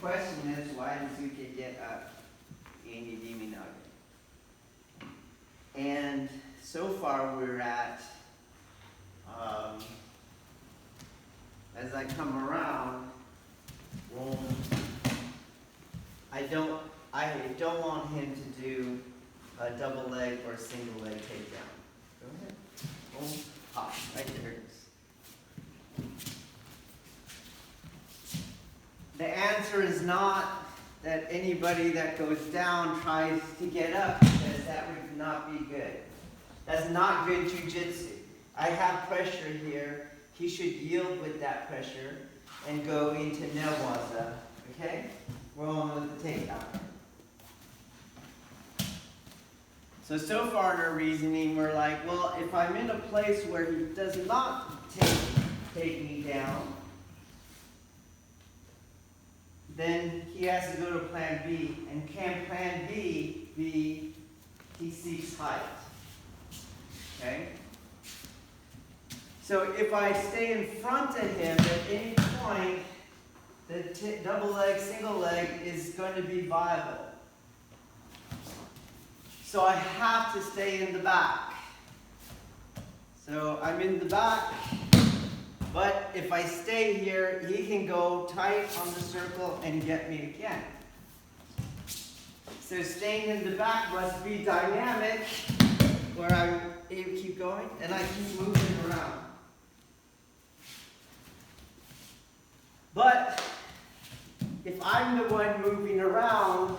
question is, why does Zuke get up in Irimi Nage? And so far we're at, as I come around, I don't want him to do a double leg or a single leg takedown. Go ahead. Boom. Pop. Right there it is. The answer is not that anybody that goes down tries to get up, because that would not be good. That's not good jiu-jitsu. I have pressure here. He should yield with that pressure and go into newaza. Okay? We're on with the takedown. So far in our reasoning, we're like, well, if I'm in a place where he does not take me down, then he has to go to plan B. And can plan B be he seeks height? Okay? So if I stay in front of him at any point, the double leg, single leg is going to be viable. So I have to stay in the back. So I'm in the back, but if I stay here, he can go tight on the circle and get me again. So staying in the back must be dynamic, where I'm able to keep going and I keep moving around. But if I'm the one moving around,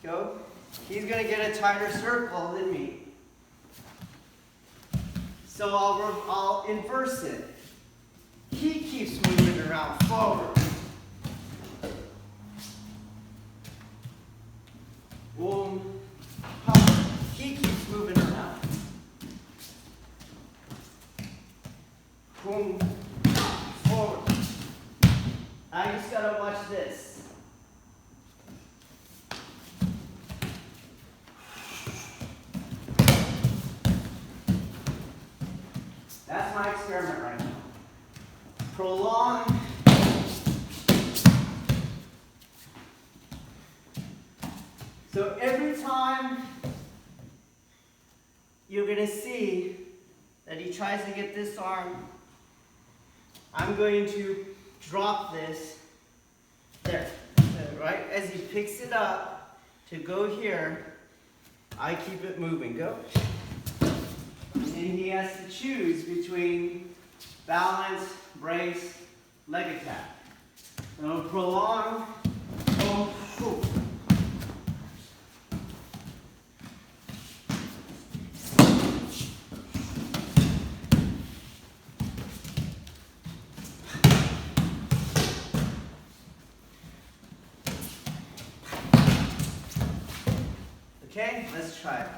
go. He's going to get a tighter circle than me. So I'll inverse it. He keeps moving around forward. Boom. Pop. He keeps moving around. Boom. Forward. I just got to watch this. That's my experiment right now. Prolong. So every time you're going to see that he tries to get this arm, I'm going to drop this there. So right as he picks it up to go here, I keep it moving. Go. And he has to choose between balance, brace, leg attack. So prolong, boom, boom. Okay, let's try it.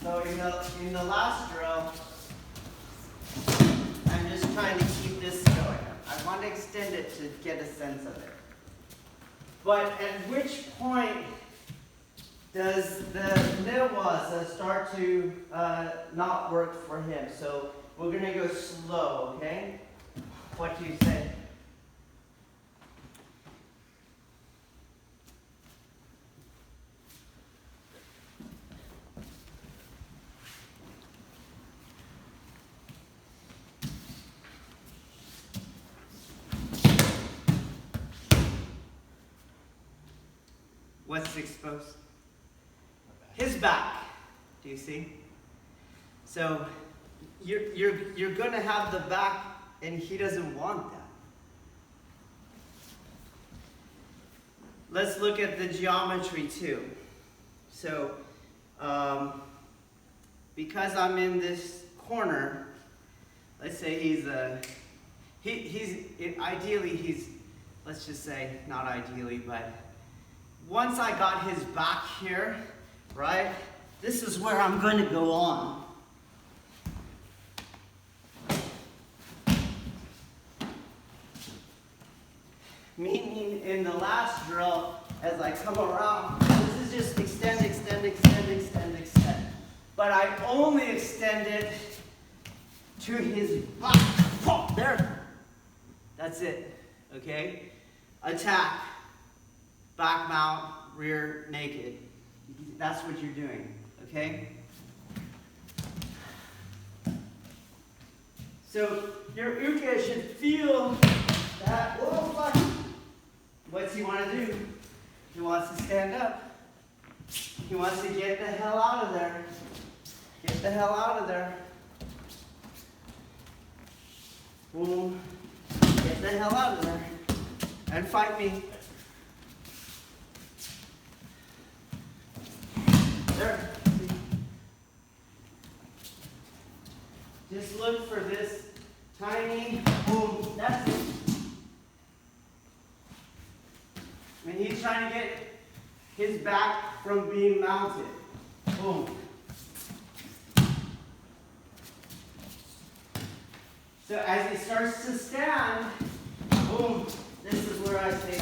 So in the last drill, I'm just trying to keep this going. I want to extend it to get a sense of it. But at which point does the newaza start to not work for him? So we're going to go slow, okay? What do you say? What's exposed? His back. Do you see? So you're going to have the back, and he doesn't want that. Let's look at the geometry too. So because I'm in this corner, let's say ideally let's just say not ideally, but once I got his back here, right, this is where I'm going to go on. Meaning in the last drill, as I come around, this is just extend, extend, extend, extend, extend. But I only extend it to his back. There. That's it. Okay? attack, back mount, rear naked. That's what you're doing, okay? So your uke should feel that, whoa, fuck. What's he want to do? He wants to stand up. He wants to get the hell out of there. Get the hell out of there. Boom. Get the hell out of there. And fight me. There. Just look for this tiny boom. That's it. And he's trying to get his back from being mounted. Boom. So as he starts to stand, boom, this is where I say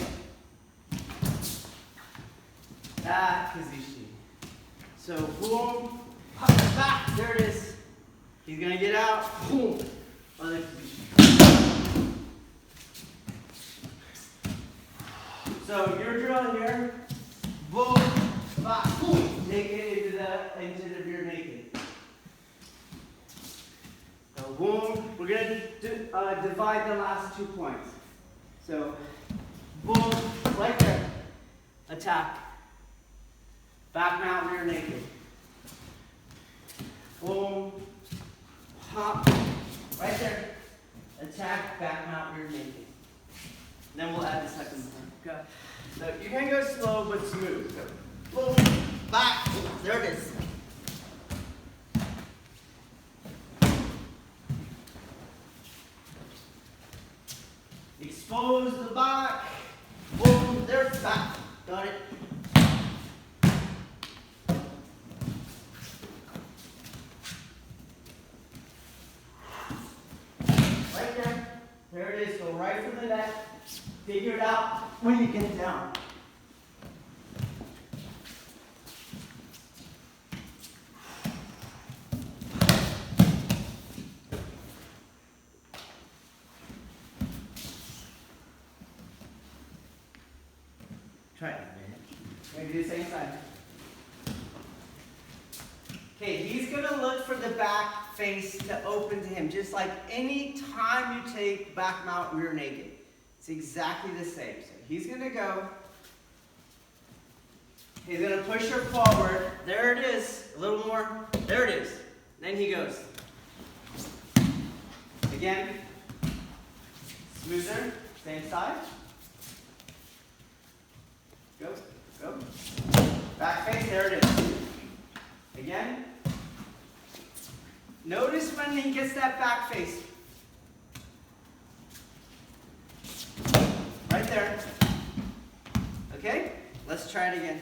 that position. So boom, up and back, there it is. He's gonna get out, boom, other position. So your drill here, boom, back, boom, take it into the rear naked. So boom, we're gonna divide the last 2 points. So boom, right there, attack, back mount, rear naked. Boom, hop, right there, attack, back mount, rear naked. Then we'll add the second one. Okay. So you can go slow but smooth. So boom, back, there it is. Expose the back. Boom, there's back. Got it. Right there. There it is. Go right for the neck. Figure it out when you get down. Try it. Maybe do the same side. Okay, he's going to look for the back face to open to him, just like any time you take back mount rear naked. It's exactly the same. So he's going to go. He's going to push her forward. There it is. A little more. There it is. Then he goes. Again. Smoother. Same side. Go, go. Back face, there it is. Again. Notice when he gets that back face. Right there. Okay? Let's try it again.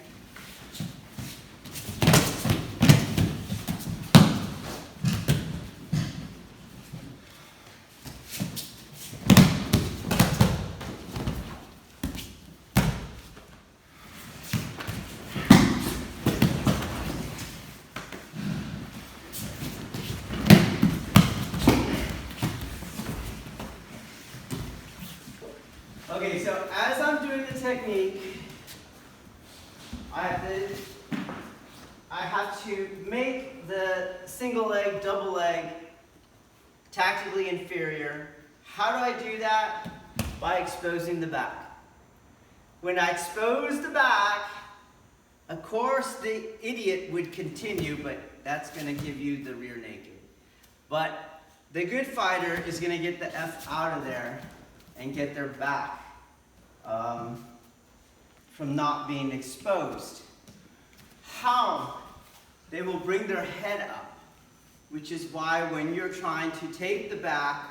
Okay, so as I'm doing the technique, I have to make the single leg, double leg tactically inferior. How do I do that? By exposing the back. When I expose the back, of course the idiot would continue, but that's going to give you the rear naked. But the good fighter is going to get the F out of there and get their back from not being exposed. How? They will bring their head up, which is why when you're trying to take the back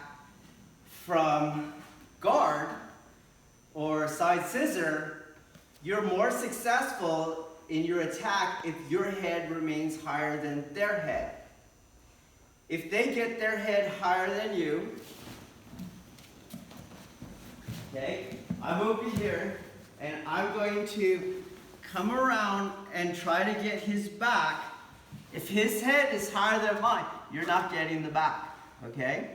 from guard or side scissor, you're more successful in your attack if your head remains higher than their head. If they get their head higher than you, okay, I'm over here and I'm going to come around and try to get his back. If his head is higher than mine, you're not getting the back, okay?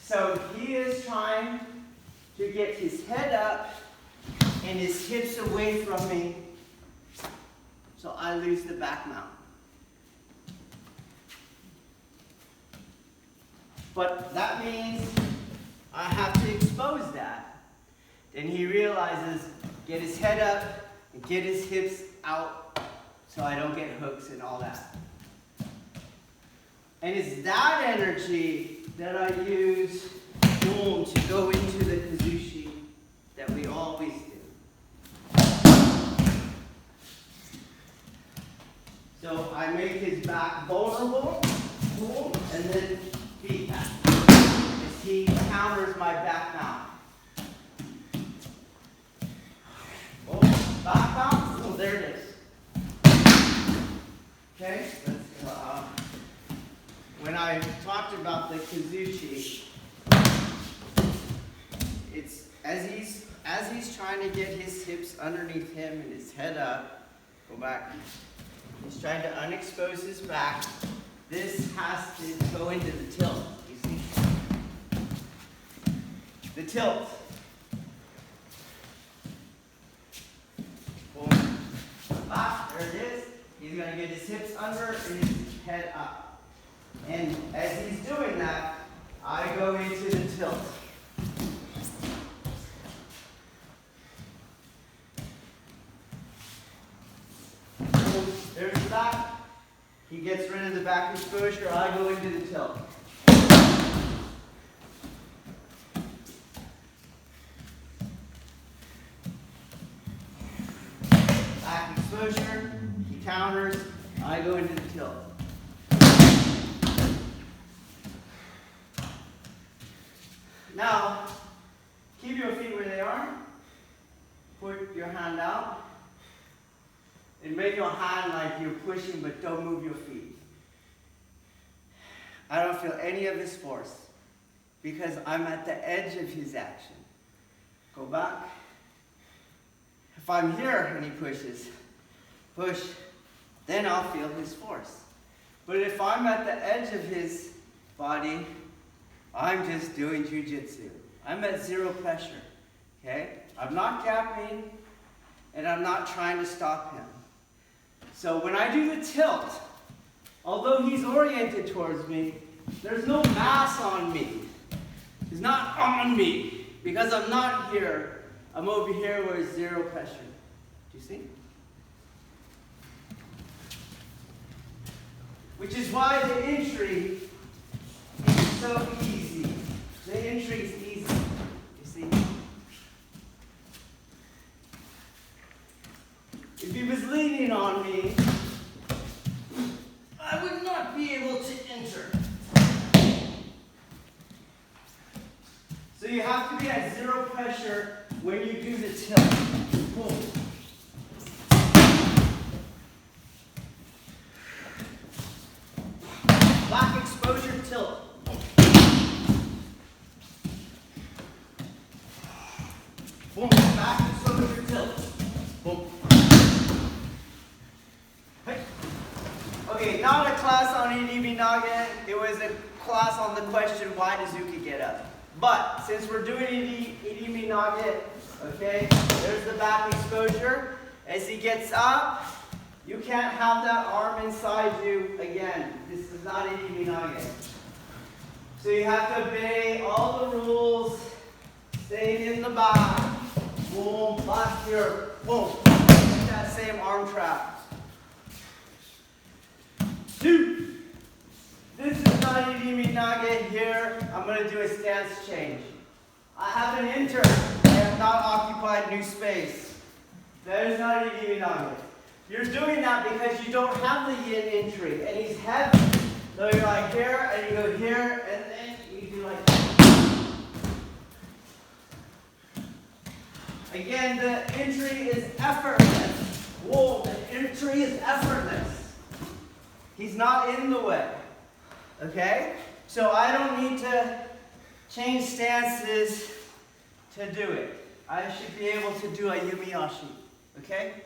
So he is trying to get his head up and his hips away from me, so I lose the back mount. But that means I have to expose that. Then he realizes, get his head up and get his hips out so I don't get hooks and all that. And it's that energy that I use, boom, to go into the kazushi that we always do. So I make his back vulnerable, boom, and then beat that. As he counters my back mount. Boom, back mount, boom, there it is. Okay, when I talked about the kazushi, it's as he's trying to get his hips underneath him and his head up, go back. He's trying to unexpose his back. This has to go into the tilt, you see? The tilt. Boom. Back, there it is. He's going to get his hips under and his head up. And as he's doing that, I go into the tilt. There's the back. He gets rid of the back exposure. I go into the tilt. Back exposure. He counters. I go into the tilt. Now, keep your feet where they are. Put your hand out. And make your hand like you're pushing, but don't move your feet. I don't feel any of his force because I'm at the edge of his action. Go back. If I'm here and he pushes, push, then I'll feel his force. But if I'm at the edge of his body, I'm just doing jiu-jitsu. I'm at zero pressure, okay? I'm not gapping, and I'm not trying to stop him. So when I do the tilt, although he's oriented towards me, there's no mass on me. He's not on me, because I'm not here. I'm over here where it's zero pressure. Do you see? Which is why the entry is so easy. The entry is easy. You see? If he was leaning on me, I would not be able to enter. So you have to be at zero pressure when you do the tilt. Boom. Back exposure tilt. Boom. Back exposure tilt. Boom. Hey. Okay, not a class on Irimi Nage. It was a class on the question, why does Zuki get up? But since we're doing Irimi Nage, okay, there's the back exposure. As he gets up, you can't have that arm inside you again. This is not Irimi Nage. So you have to obey all the rules. Staying in the back. Boom, back here. Boom. Get that same arm trap. Two. This is not Irimi Nage here. I'm going to do a stance change. I haven't entered. I have not occupied new space. That is not Irimi Nage. You're doing that because you don't have the yin entry, and he's heavy. So you're like here, and you go here, and then you do like that. Again, the entry is effortless. Whoa, the entry is effortless. He's not in the way. Okay? So I don't need to change stances to do it. I should be able to do a yumiyashi. Okay?